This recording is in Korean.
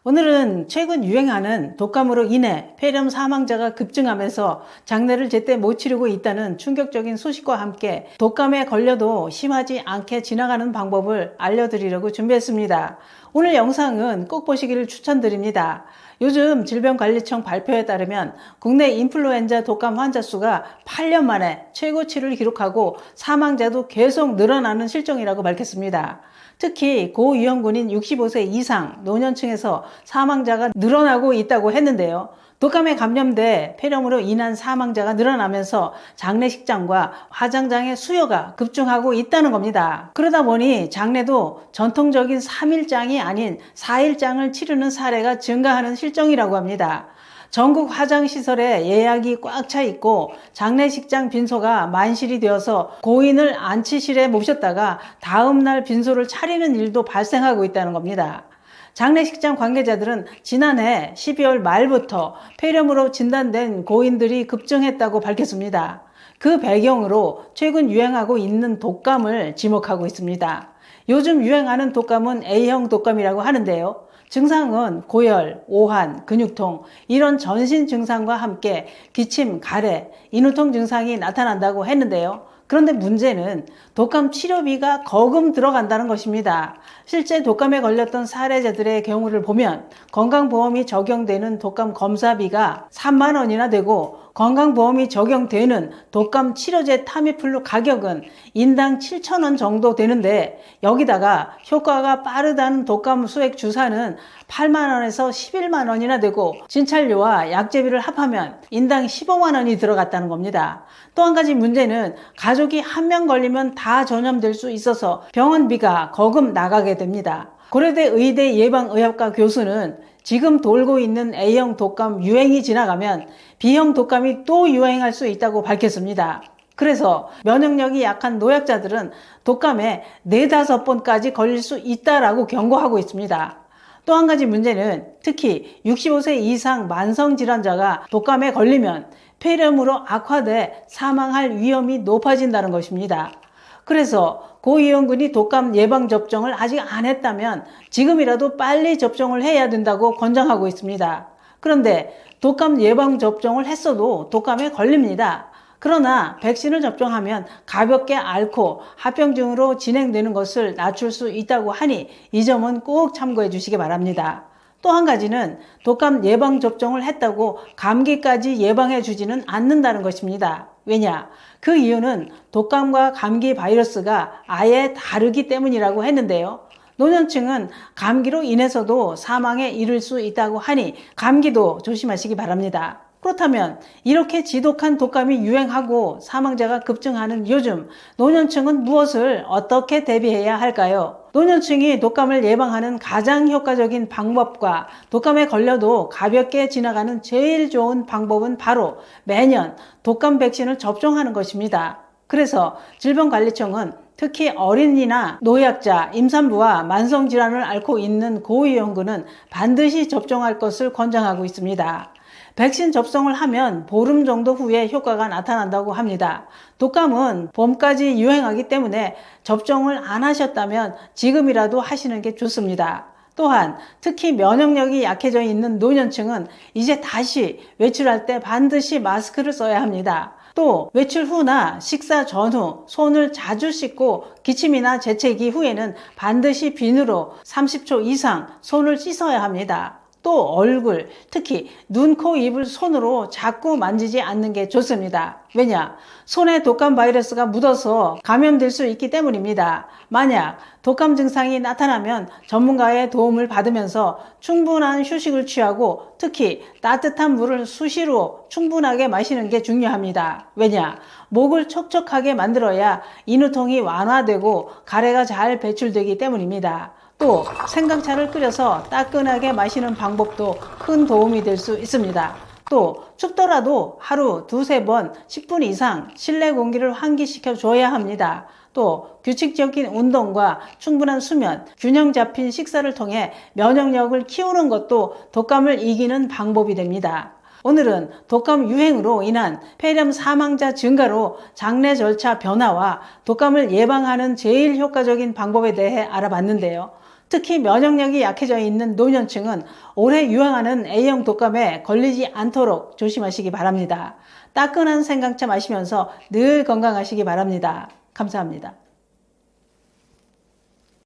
오늘은 최근 유행하는 독감으로 인해 폐렴 사망자가 급증하면서 장례를 제때 못 치르고 있다는 충격적인 소식과 함께 독감에 걸려도 심하지 않게 지나가는 방법을 알려드리려고 준비했습니다. 오늘 영상은 꼭 보시기를 추천드립니다. 요즘 질병관리청 발표에 따르면 국내 인플루엔자 독감 환자 수가 8년 만에 최고치를 기록하고 사망자도 계속 늘어나는 실정이라고 밝혔습니다. 특히 고위험군인 65세 이상 노년층에서 사망자가 늘어나고 있다고 했는데요. 독감에 감염돼 폐렴으로 인한 사망자가 늘어나면서 장례식장과 화장장의 수요가 급증하고 있다는 겁니다. 그러다 보니 장례도 전통적인 3일장이 아닌 4일장을 치르는 사례가 증가하는 실정이라고 합니다. 전국 화장시설에 예약이 꽉 차 있고 장례식장 빈소가 만실이 되어서 고인을 안치실에 모셨다가 다음날 빈소를 차리는 일도 발생하고 있다는 겁니다. 장례식장 관계자들은 지난해 12월 말부터 폐렴으로 진단된 고인들이 급증했다고 밝혔습니다. 그 배경으로 최근 유행하고 있는 독감을 지목하고 있습니다. 요즘 유행하는 독감은 A형 독감이라고 하는데요. 증상은 고열, 오한, 근육통 이런 전신 증상과 함께 기침, 가래, 인후통 증상이 나타난다고 했는데요. 그런데 문제는 독감 치료비가 거금 들어간다는 것입니다. 실제 독감에 걸렸던 사례자들의 경우를 보면 건강보험이 적용되는 독감 검사비가 3만 원이나 되고 건강보험이 적용되는 독감 치료제 타미플루 가격은 인당 7,000원 정도 되는데 여기다가 효과가 빠르다는 독감 수액 주사는 8만 원에서 11만 원이나 되고 진찰료와 약제비를 합하면 인당 15만 원이 들어갔다는 겁니다. 또 한 가지 문제는 가족이 한 명 걸리면 다 전염될 수 있어서 병원비가 거금 나가게 됩니다. 고려대 의대 예방의학과 교수는 지금 돌고 있는 A형 독감 유행이 지나가면 B형 독감이 또 유행할 수 있다고 밝혔습니다. 그래서 면역력이 약한 노약자들은 독감에 4-5번까지 걸릴 수 있다라고 경고하고 있습니다. 또 한 가지 문제는 특히 65세 이상 만성질환자가 독감에 걸리면 폐렴으로 악화돼 사망할 위험이 높아진다는 것입니다. 그래서 고위험군이 독감 예방접종을 아직 안 했다면 지금이라도 빨리 접종을 해야 된다고 권장하고 있습니다. 그런데 독감 예방접종을 했어도 독감에 걸립니다. 그러나 백신을 접종하면 가볍게 앓고 합병증으로 진행되는 것을 낮출 수 있다고 하니 이 점은 꼭 참고해 주시기 바랍니다. 또 한 가지는 독감 예방접종을 했다고 감기까지 예방해 주지는 않는다는 것입니다. 왜냐? 그 이유는 독감과 감기 바이러스가 아예 다르기 때문이라고 했는데요. 노년층은 감기로 인해서도 사망에 이를 수 있다고 하니 감기도 조심하시기 바랍니다. 그렇다면 이렇게 지독한 독감이 유행하고 사망자가 급증하는 요즘 노년층은 무엇을 어떻게 대비해야 할까요? 노년층이 독감을 예방하는 가장 효과적인 방법과 독감에 걸려도 가볍게 지나가는 제일 좋은 방법은 바로 매년 독감 백신을 접종하는 것입니다. 그래서 질병관리청은 특히 어린이나 노약자, 임산부와 만성질환을 앓고 있는 고위험군은 반드시 접종할 것을 권장하고 있습니다. 백신 접종을 하면 보름 정도 후에 효과가 나타난다고 합니다. 독감은 봄까지 유행하기 때문에 접종을 안 하셨다면 지금이라도 하시는 게 좋습니다. 또한 특히 면역력이 약해져 있는 노년층은 이제 다시 외출할 때 반드시 마스크를 써야 합니다. 또 외출 후나 식사 전후 손을 자주 씻고 기침이나 재채기 후에는 반드시 비누로 30초 이상 손을 씻어야 합니다. 또 얼굴, 특히 눈, 코, 입을 손으로 자꾸 만지지 않는 게 좋습니다. 왜냐? 손에 독감 바이러스가 묻어서 감염될 수 있기 때문입니다. 만약 독감 증상이 나타나면 전문가의 도움을 받으면서 충분한 휴식을 취하고 특히 따뜻한 물을 수시로 충분하게 마시는 게 중요합니다. 왜냐? 목을 촉촉하게 만들어야 인후통이 완화되고 가래가 잘 배출되기 때문입니다. 또 생강차를 끓여서 따끈하게 마시는 방법도 큰 도움이 될 수 있습니다. 또 춥더라도 하루 2-3번 10분 이상 실내 공기를 환기시켜 줘야 합니다. 또 규칙적인 운동과 충분한 수면, 균형 잡힌 식사를 통해 면역력을 키우는 것도 독감을 이기는 방법이 됩니다. 오늘은 독감 유행으로 인한 폐렴 사망자 증가로 장례 절차 변화와 독감을 예방하는 제일 효과적인 방법에 대해 알아봤는데요. 특히 면역력이 약해져 있는 노년층은 올해 유행하는 A형 독감에 걸리지 않도록 조심하시기 바랍니다. 따끈한 생강차 마시면서 늘 건강하시기 바랍니다. 감사합니다.